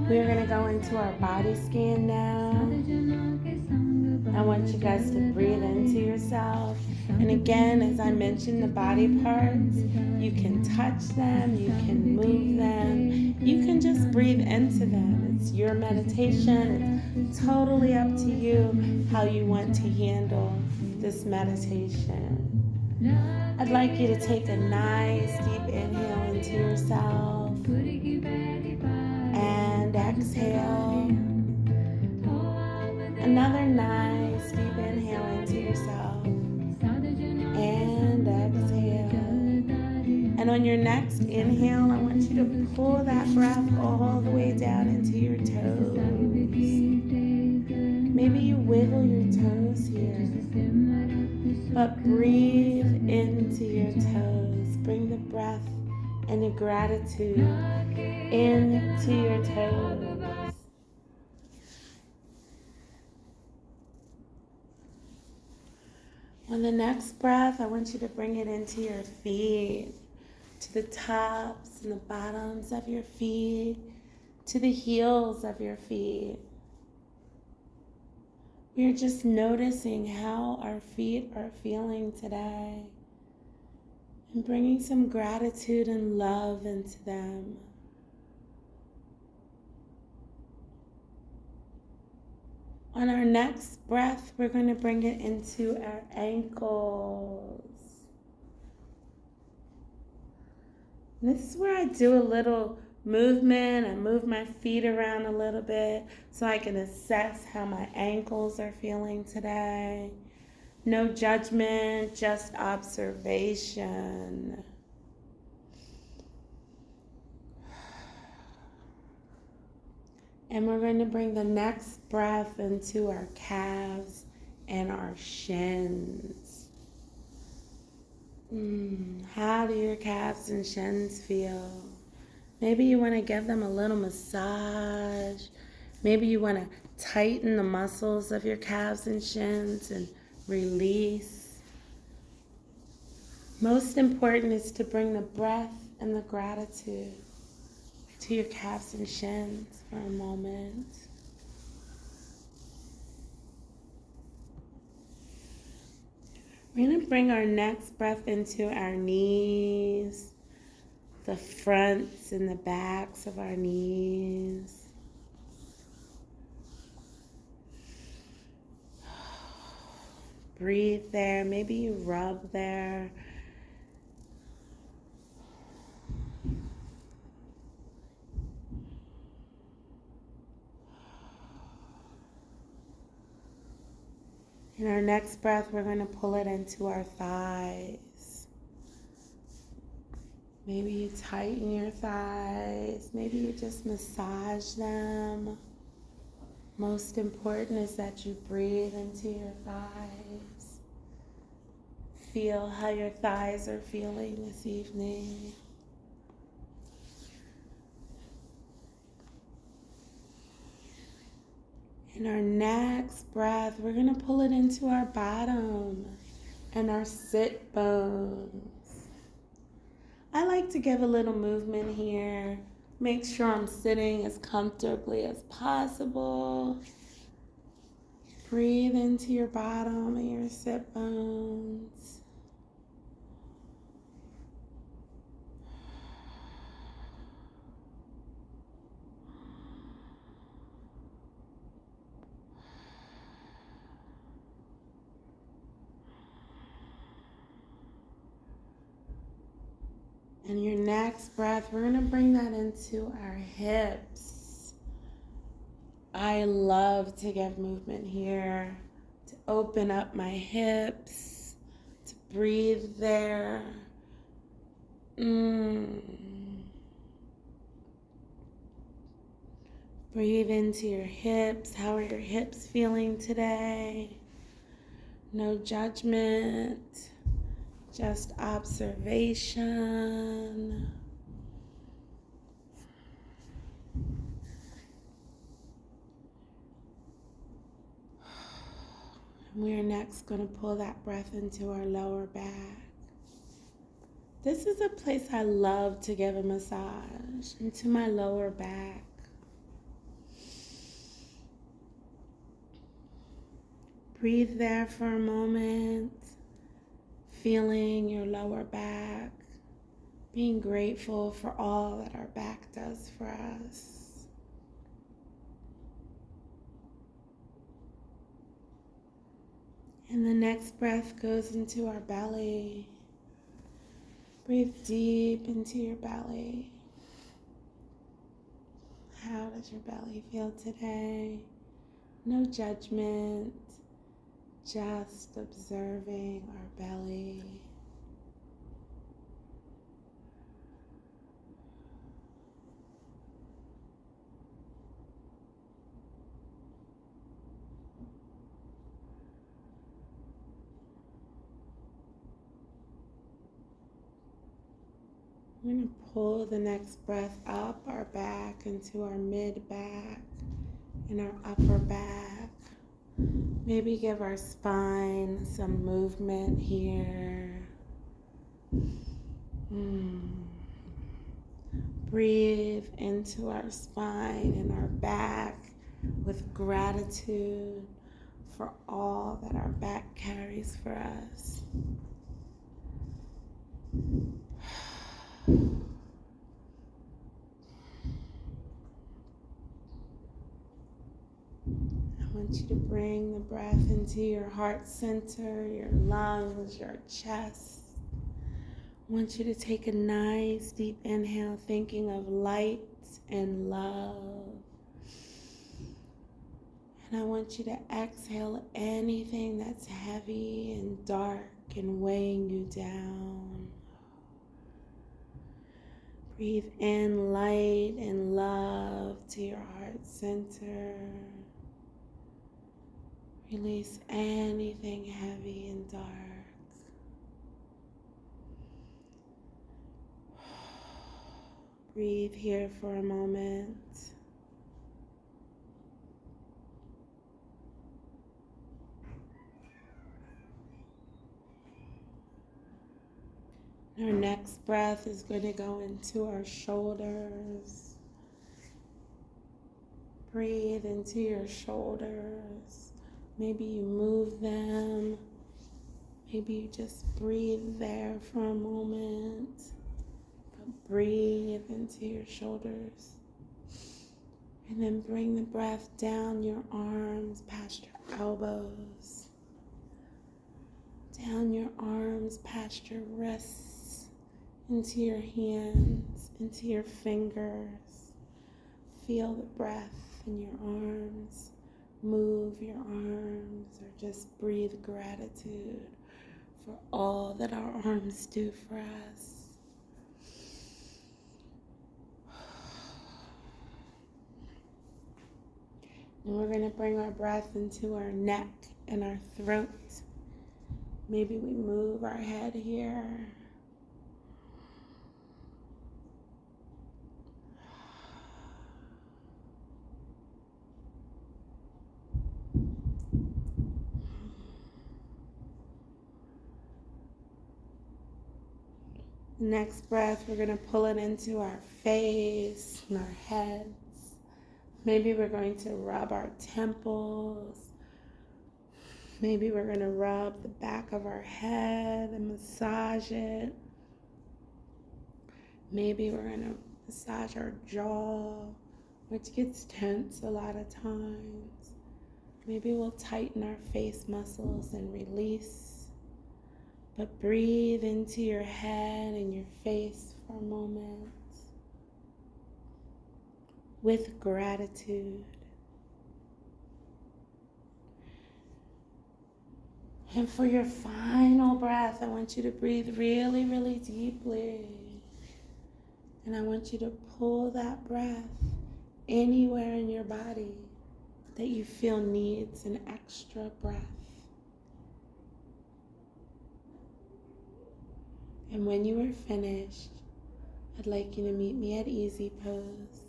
We're going to go into our body scan now. I want you guys to breathe into yourself. And again, as I mentioned, the body parts, you can touch them, you can move them, you can just breathe into them. It's your meditation. It's totally up to you how you want to handle this meditation. I'd like you to take a nice deep inhale into yourself and exhale. Another nice deep inhale into yourself and exhale. And on your next inhale, I want you to pull that breath all the way down into your toes. Maybe you wiggle your toes here, but breathe into your toes. Bring the breath and the gratitude into your toes. On the next breath, I want you to bring it into your feet, to the tops and the bottoms of your feet, to the heels of your feet. We're just noticing how our feet are feeling today and bringing some gratitude and love into them. On our next breath, we're going to bring it into our ankles. And this is where I do a little movement. I move my feet around a little bit so I can assess how my ankles are feeling today. No judgment, just observation. And we're going to bring the next breath into our calves and our shins. How do your calves and shins feel? Maybe you want to give them a little massage. Maybe you want to tighten the muscles of your calves and shins and release. Most important is to bring the breath and the gratitude to your calves and shins for a moment. We're going to bring our next breath into our knees, the fronts and the backs of our knees. Breathe there. Maybe you rub there. In our next breath, we're going to pull it into our thighs. Maybe you tighten your thighs. Maybe you just massage them. Most important is that you breathe into your thighs. Feel how your thighs are feeling this evening. In our next breath, we're going to pull it into our bottom and our sit bones. I like to give a little movement here. Make sure I'm sitting as comfortably as possible. Breathe into your bottom and your sit bones. And your next breath, we're going to bring that into our hips. I love to give movement here, to open up my hips, to breathe there. Breathe into your hips. How are your hips feeling today? No judgment. Just observation. We're next going to pull that breath into our lower back. This is a place I love to give a massage into my lower back. Breathe there for a moment, feeling your lower back, being grateful for all that our back does for us. And the next breath goes into our belly. Breathe deep into your belly. How does your belly feel today? No judgment, just observing our belly. We're going to pull the next breath up our back into our mid-back and our upper back. Maybe give our spine some movement here. Breathe into our spine and our back with gratitude for all that our back carries for us. I want you to bring the breath into your heart center, your lungs, your chest. I want you to take a nice deep inhale, thinking of light and love. And I want you to exhale anything that's heavy and dark and weighing you down. Breathe in light and love to your heart center. Release anything heavy and dark. Breathe here for a moment. Our next breath is going to go into our shoulders. Breathe into your shoulders. Maybe you move them. Maybe you just breathe there for a moment. But breathe into your shoulders. And then bring the breath down your arms past your elbows. Down your arms past your wrists. Into your hands, into your fingers. Feel the breath in your arms. Move your arms or just breathe gratitude for all that our arms do for us. And we're going to bring our breath into our neck and our throat. Maybe we move our head here. Next breath, we're going to pull it into our face and our heads. Maybe we're going to rub our temples. Maybe we're going to rub the back of our head and massage it. Maybe we're going to massage our jaw, which gets tense a lot of times. Maybe we'll tighten our face muscles and release. But breathe into your head and your face for a moment with gratitude. And for your final breath, I want you to breathe really, really deeply. And I want you to pull that breath anywhere in your body that you feel needs an extra breath. And when you are finished, I'd like you to meet me at easy pose.